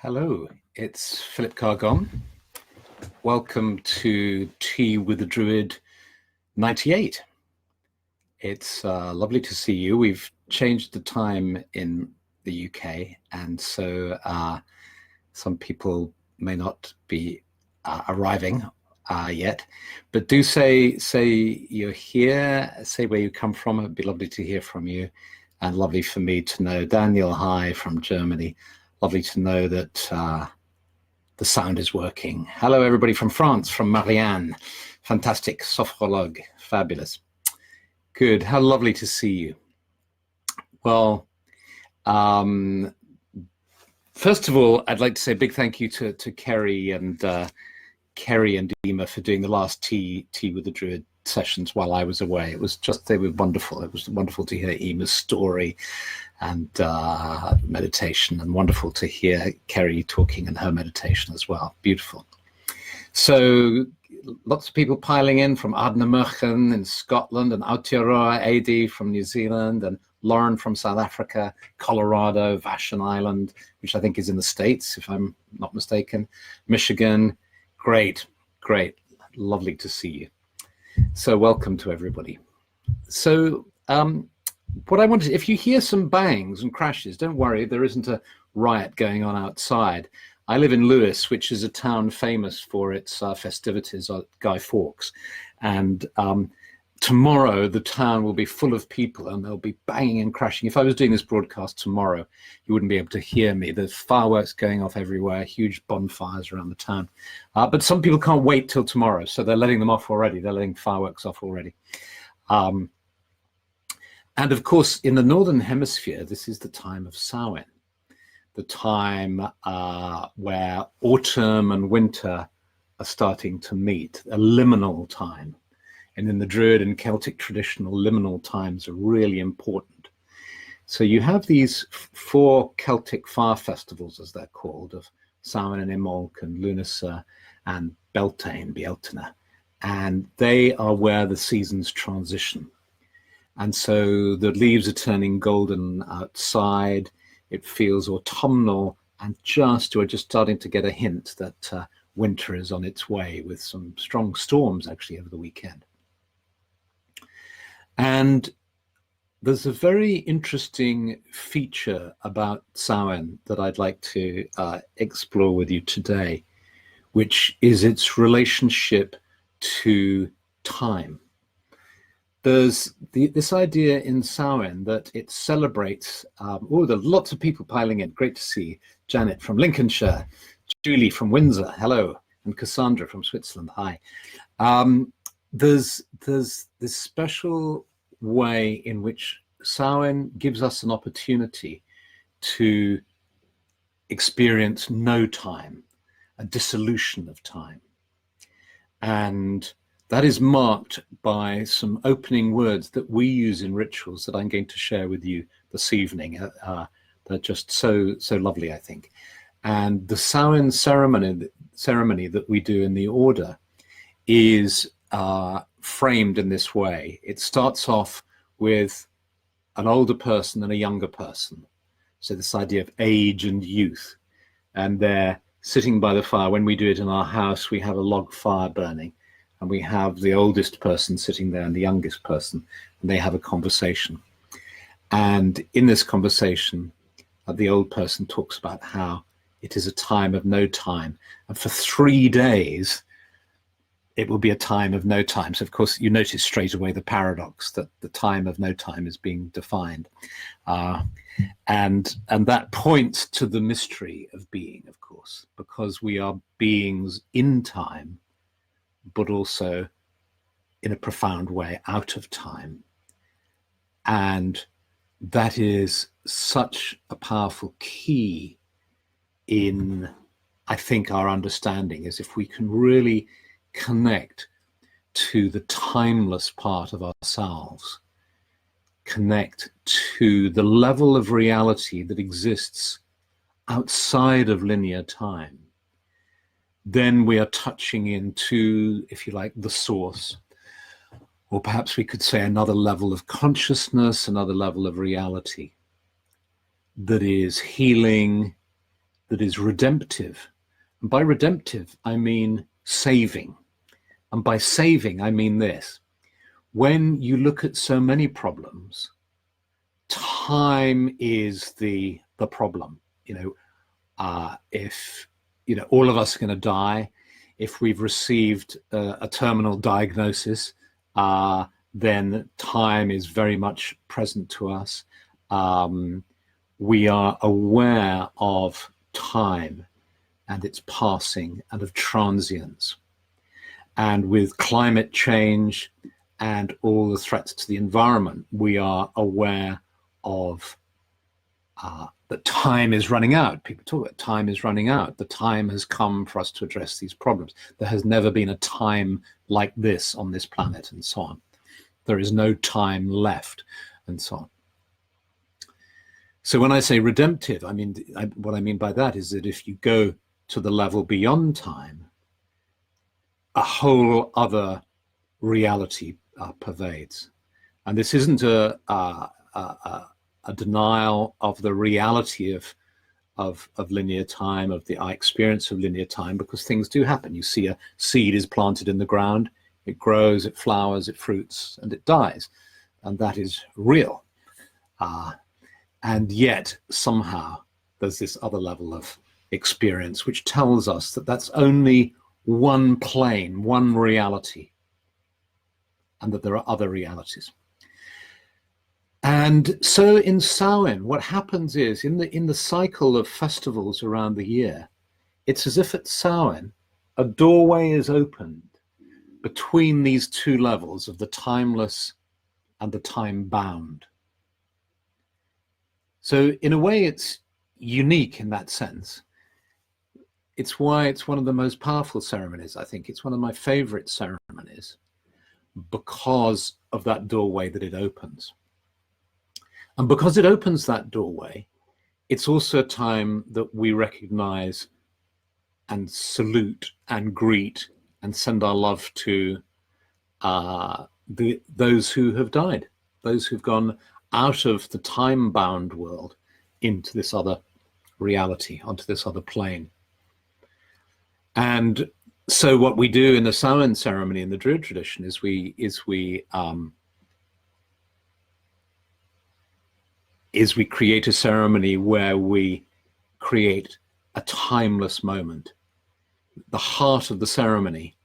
Hello, it's Philip Carr-Gomm. Welcome to Tea with the Druid 98. It's lovely to see you. We've changed the time in the UK, and so some people may not be arriving yet, but do say you're here, say where you come from. It'd be lovely to hear from you, and lovely for me to know. Daniel, hi from Germany. Lovely to know that the sound is working. Hello, everybody from France, from Marianne. Fantastic, sophrologue, fabulous. Good, how lovely to see you. Well, first of all, I'd like to say a big thank you to Kerry and Emma for doing the last Tea with the Druid sessions while I was away. It was just, they were wonderful. It was wonderful to hear Emma's story and meditation, and wonderful to hear Kerry talking in her meditation as well. Beautiful. So lots of people piling in from Ardnamurchan in Scotland, and Aotearoa Adi from New Zealand, and Lauren from South Africa, Colorado, Vashon Island, which I think is in the States, if I'm not mistaken, Michigan. Great, great, lovely to see you. So welcome to everybody. So what I wanted, if you hear some bangs and crashes, don't worry, there isn't a riot going on outside. I live in Lewis, which is a town famous for its festivities on Guy Fawkes. And tomorrow the town will be full of people and they'll be banging and crashing. If I was doing this broadcast tomorrow, you wouldn't be able to hear me. There's fireworks going off everywhere, huge bonfires around the town. But some people can't wait till tomorrow, so they're letting them off already. They're letting fireworks off already. And of course, in the Northern Hemisphere, this is the time of Samhain, the time where autumn and winter are starting to meet, a liminal time. And in the Druid and Celtic traditional, liminal times are really important. So you have these four Celtic fire festivals, as they're called, of Samhain and Imbolc and Lunasa and Beltane, Bealtaine, and they are where the seasons transition. And so the leaves are turning golden outside. It feels autumnal, and we're just starting to get a hint that winter is on its way, with some strong storms actually over the weekend. And there's a very interesting feature about Samhain that I'd like to explore with you today, which is its relationship to time. There's this idea in Samhain that it celebrates, there are lots of people piling in. Great to see Janet from Lincolnshire, Julie from Windsor, hello, and Cassandra from Switzerland, hi. There's this special way in which Samhain gives us an opportunity to experience no time, a dissolution of time. And that is marked by some opening words that we use in rituals that I'm going to share with you this evening. They're just so lovely, I think. And the Samhain ceremony that we do in the order is framed in this way. It starts off with an older person and a younger person. So this idea of age and youth. And they're sitting by the fire. When we do it in our house, we have a log fire burning. And we have the oldest person sitting there and the youngest person, and they have a conversation. And in this conversation, the old person talks about how it is a time of no time. And for 3 days, it will be a time of no time. So, of course, you notice straight away the paradox that the time of no time is being defined. And that points to the mystery of being, of course, because we are beings in time, but also in a profound way out of time. And that is such a powerful key in, I think, our understanding, is if we can really connect to the timeless part of ourselves, connect to the level of reality that exists outside of linear time, then we are touching into, if you like, the source, or perhaps we could say another level of consciousness, another level of reality that is healing, that is redemptive. And by redemptive, I mean saving. And by saving, I mean this. When you look at so many problems, time is the problem. If all of us are going to die, if we've received a terminal diagnosis, then time is very much present to us. We are aware of time and its passing and of transience. And with climate change and all the threats to the environment, we are aware of that time is running out. People talk about time is running out. The time has come for us to address these problems. There has never been a time like this on this planet, and so on. There is no time left, and so on. So when I say redemptive, I mean, what I mean by that is that if you go to the level beyond time, a whole other reality pervades. And this isn't a denial of the reality of linear time, of the experience of linear time, because things do happen. You see a seed is planted in the ground, it grows, it flowers, it fruits, and it dies. And that is real. And yet, somehow, there's this other level of experience which tells us that that's only one plane, one reality, and that there are other realities. And so in Samhain, what happens is in the cycle of festivals around the year, it's as if at Samhain, a doorway is opened between these two levels of the timeless and the time-bound. So in a way, it's unique in that sense. It's why it's one of the most powerful ceremonies, I think. It's one of my favorite ceremonies because of that doorway that it opens. And because it opens that doorway, it's also a time that we recognize and salute and greet and send our love to those who have died, those who've gone out of the time-bound world into this other reality, onto this other plane. And so what we do in the Samhain ceremony in the Druid tradition is we create a ceremony where we create a timeless moment. The heart of the ceremony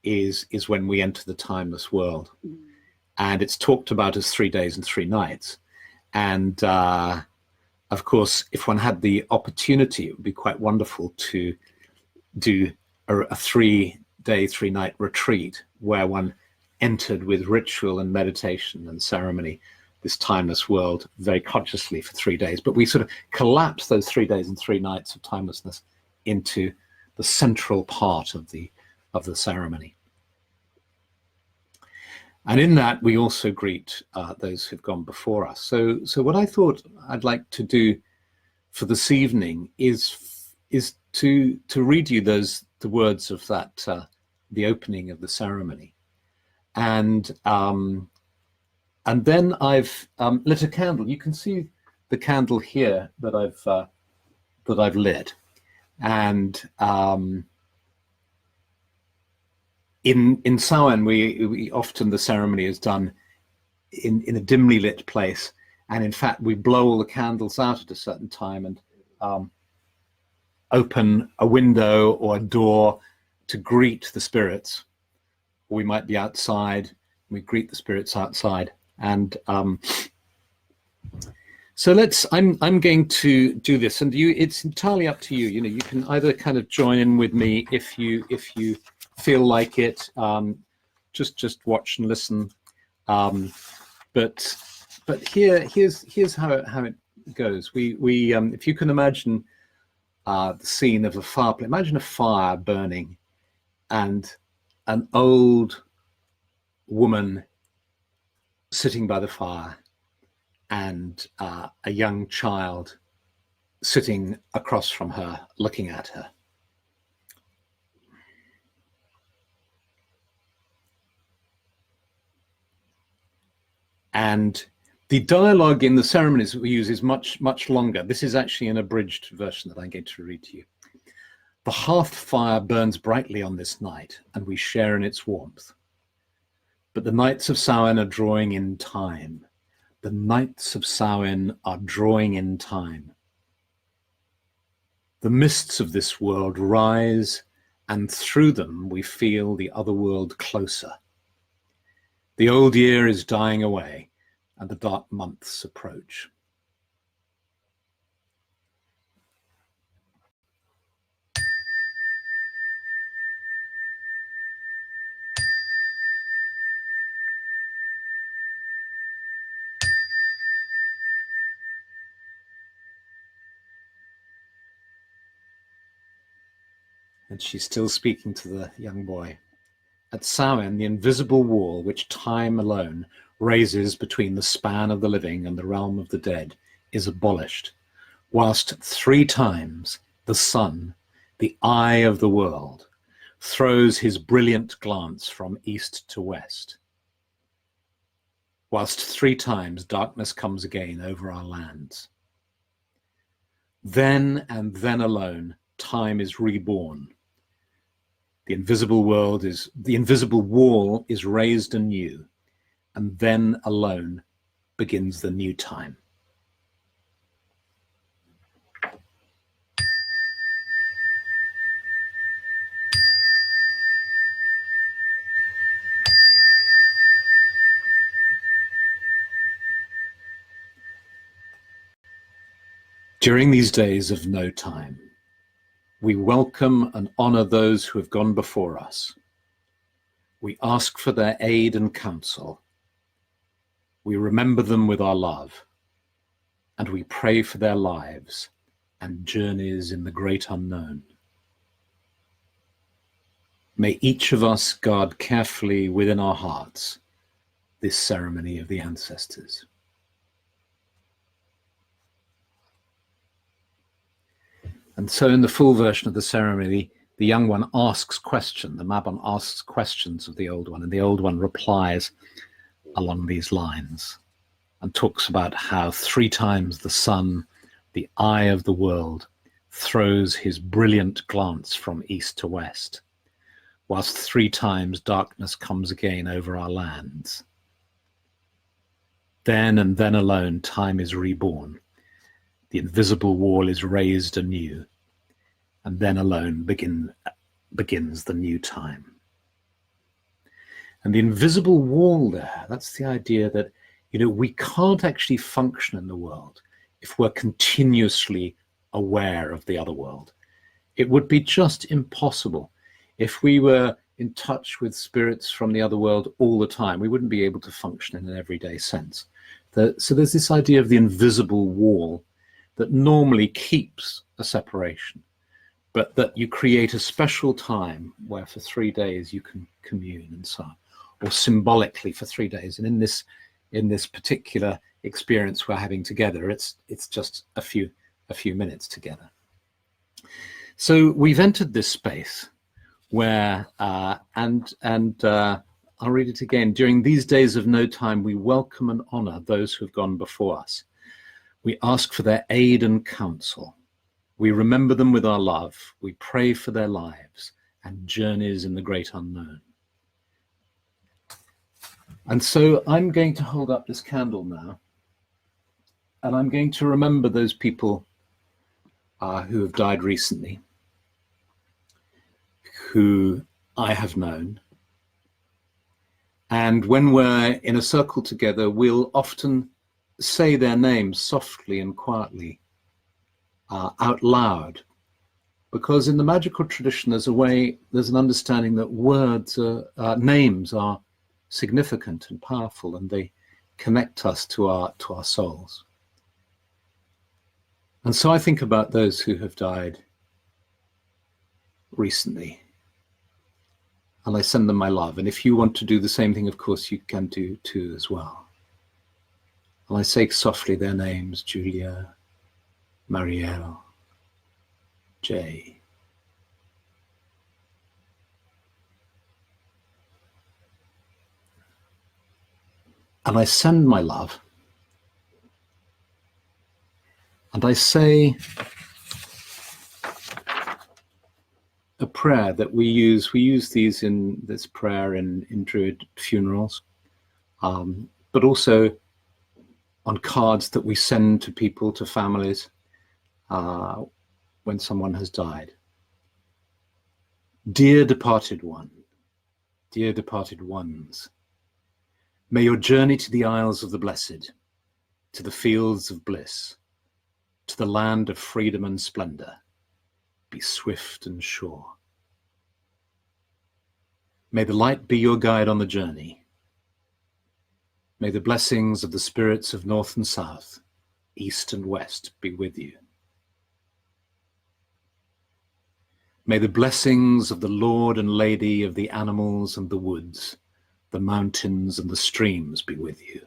is when we enter the timeless world. And it's talked about as 3 days and 3 nights. And of course, if one had the opportunity, it would be quite wonderful to do a 3-day, 3-night retreat where one entered with ritual and meditation and ceremony this timeless world very consciously for 3 days. But we sort of collapse those 3 days and 3 nights of timelessness into the central part of the ceremony. And in that, we also greet those who've gone before us. So what I thought I'd like to do for this evening is to read you the words of that the opening of the ceremony, and then I've lit a candle. You can see the candle here that I've lit, and in Samhain, we often, the ceremony is done in a dimly lit place, and in fact we blow all the candles out at a certain time and open a window or a door to greet the spirits. We might be outside, we greet the spirits outside, and so I'm going to do this, and it's entirely up to you. You can either kind of join in with me if you feel like it, just watch and listen. But here's how it goes. We if you can imagine the scene of a fireplace. Imagine a fire burning, and an old woman sitting by the fire, and a young child sitting across from her, looking at her. And The dialogue in the ceremonies that we use is much, much longer. This is actually an abridged version that I'm going to read to you. The hearth fire burns brightly on this night, and we share in its warmth. But the nights of Samhain are drawing in time. The nights of Samhain are drawing in time. The mists of this world rise, and through them we feel the other world closer. The old year is dying away, and the dark months approach. And she's still speaking to the young boy. At Samhain, the invisible wall which time alone raises between the span of the living and the realm of the dead is abolished, whilst 3 times the sun, the eye of the world, throws his brilliant glance from east to west, whilst 3 times darkness comes again over our lands. Then and then alone time is reborn. The invisible wall is raised anew, and then alone begins the new time. During these days of no time, we welcome and honor those who have gone before us. We ask for their aid and counsel. We remember them with our love, and we pray for their lives and journeys in the great unknown. May each of us guard carefully within our hearts this ceremony of the ancestors. And so in the full version of the ceremony, the young one asks questions, the Mabon asks questions of the old one, and the old one replies along these lines and talks about how 3 times the sun, the eye of the world, throws his brilliant glance from east to west, whilst 3 times darkness comes again over our lands. Then and then alone time is reborn. The invisible wall is raised anew, and then alone begins the new time. And the invisible wall there, that's the idea that, we can't actually function in the world if we're continuously aware of the other world. It would be just impossible. If we were in touch with spirits from the other world all the time, we wouldn't be able to function in an everyday sense. So there's this idea of the invisible wall that normally keeps a separation, but that you create a special time where for 3 days you can commune and so on, or symbolically for 3 days. And in this particular experience we're having together, it's just a few minutes together. So we've entered this space where, I'll read it again. During these days of no time, we welcome and honor those who have gone before us. We ask for their aid and counsel. We remember them with our love. We pray for their lives and journeys in the great unknown. And so I'm going to hold up this candle now, and I'm going to remember those people who have died recently, who I have known. And when we're in a circle together, we'll often say their names softly and quietly out loud, because in the magical tradition there's an understanding that names are significant and powerful, and they connect us to our souls. And so I think about those who have died recently, and I send them my love. And if you want to do the same thing, of course you can do too as well. And I say softly their names: Julia, Marielle, Jay. And I send my love And I say a prayer that we use these in this prayer in Druid funerals, but also on cards that we send to people, to families, when someone has died. Dear departed one, dear departed ones, may your journey to the Isles of the Blessed, to the fields of bliss, to the land of freedom and splendor, be swift and sure. May the light be your guide on the journey. May the blessings of the spirits of North and South, East and West be with you. May the blessings of the Lord and Lady of the animals and the woods, the mountains and the streams be with you.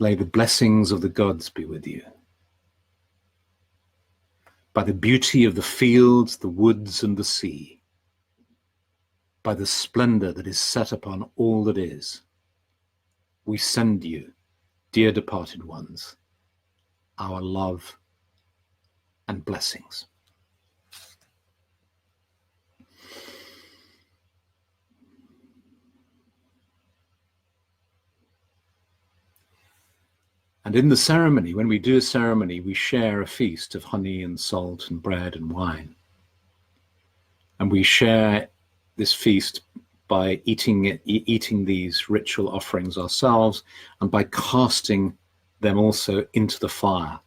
May the blessings of the gods be with you. By the beauty of the fields, the woods and the sea, by the splendor that is set upon all that is, we send you, dear departed ones, our love and blessings. And in the ceremony, when we do a ceremony, we share a feast of honey and salt and bread and wine. And we share this feast by eating these ritual offerings ourselves, and by casting them also into the fire,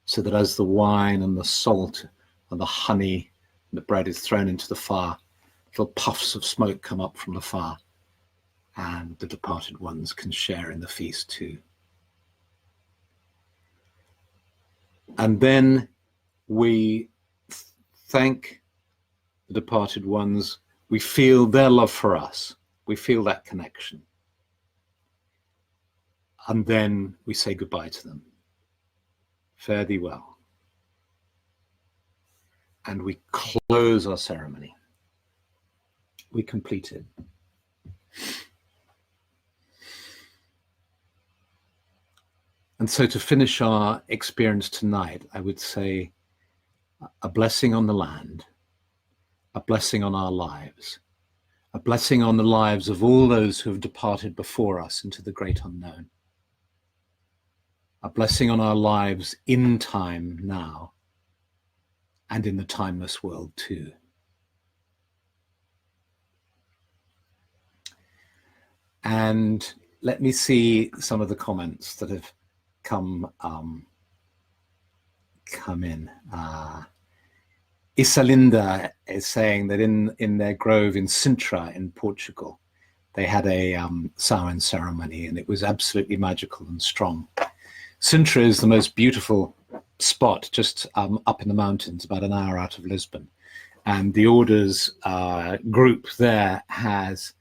so that as the wine and the salt and the honey and the bread is thrown into the fire, little puffs of smoke come up from the fire, and the departed ones can share in the feast too. And then we thank the departed ones. We feel their love for us. We feel that connection. And then we say goodbye to them. Fare thee well. And we close our ceremony. We complete it. And so to finish our experience tonight, I would say a blessing on the land, a blessing on our lives, a blessing on the lives of all those who have departed before us into the great unknown, a blessing on our lives in time now and in the timeless world too. And let me see some of the comments that have come in. Isalinda is saying that in their grove in Sintra in Portugal, they had a Samhain ceremony, and it was absolutely magical and strong. Sintra is the most beautiful spot, just up in the mountains, about an hour out of Lisbon. And the Orders group there has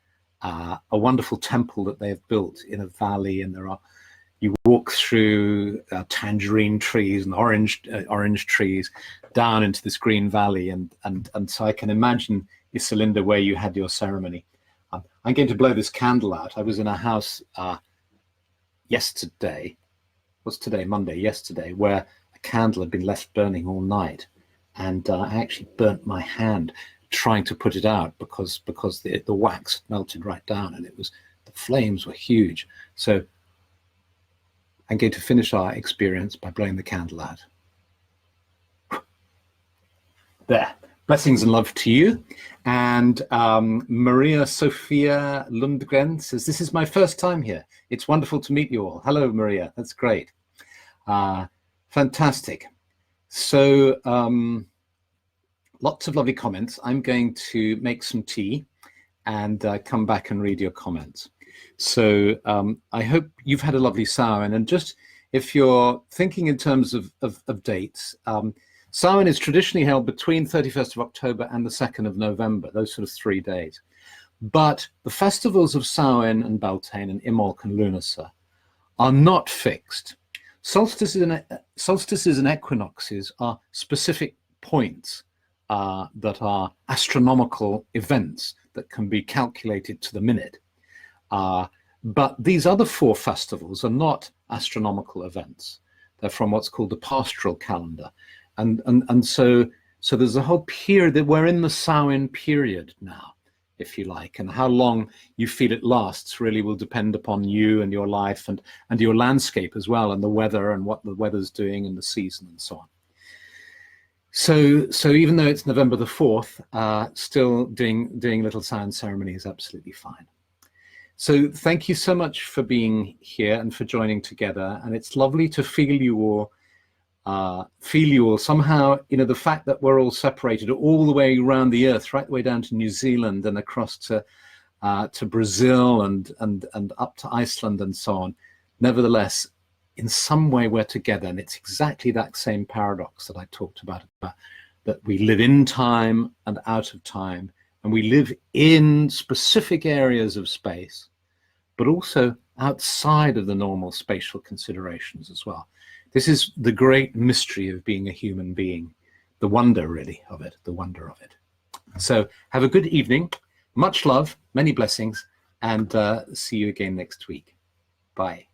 a wonderful temple that they have built in a valley, and you walk through tangerine trees and orange trees down into this green valley, and so I can imagine, Isalinda, where you had your ceremony. I'm going to blow this candle out. I was in a house yesterday. What's today? Monday. Yesterday, where a candle had been left burning all night, and I actually burnt my hand trying to put it out because the wax melted right down, and the flames were huge. So I'm going to finish our experience by blowing the candle out. There. Blessings and love to you. And Maria Sophia Lundgren says, this is my first time here. It's wonderful to meet you all. Hello, Maria. That's great. Fantastic. So lots of lovely comments. I'm going to make some tea and come back and read your comments. So I hope you've had a lovely Samhain. And just if you're thinking in terms of dates, Samhain is traditionally held between 31st of October and the 2nd of November, those sort of 3 days. But the festivals of Samhain and Beltane and Imbolc and Lunasa are not fixed. Solstices and equinoxes are specific points that are astronomical events that can be calculated to the minute. But these other 4 festivals are not astronomical events. They're from what's called the pastoral calendar. And so there's a whole period that we're in the Samhain period now, if you like, and how long you feel it lasts really will depend upon you and your life and your landscape as well, and the weather and what the weather's doing in the season and so on. So even though it's November the 4th, still doing little Samhain ceremony is absolutely fine. So thank you so much for being here and for joining together. And it's lovely to feel you all somehow, the fact that we're all separated all the way around the earth, right the way down to New Zealand and across to Brazil and up to Iceland and so on. Nevertheless, in some way we're together, and it's exactly that same paradox that I talked about, that we live in time and out of time, and we live in specific areas of space, but also outside of the normal spatial considerations as well. This is the great mystery of being a human being, the wonder really of it, the wonder of it. So have a good evening, much love, many blessings, and see you again next week. Bye.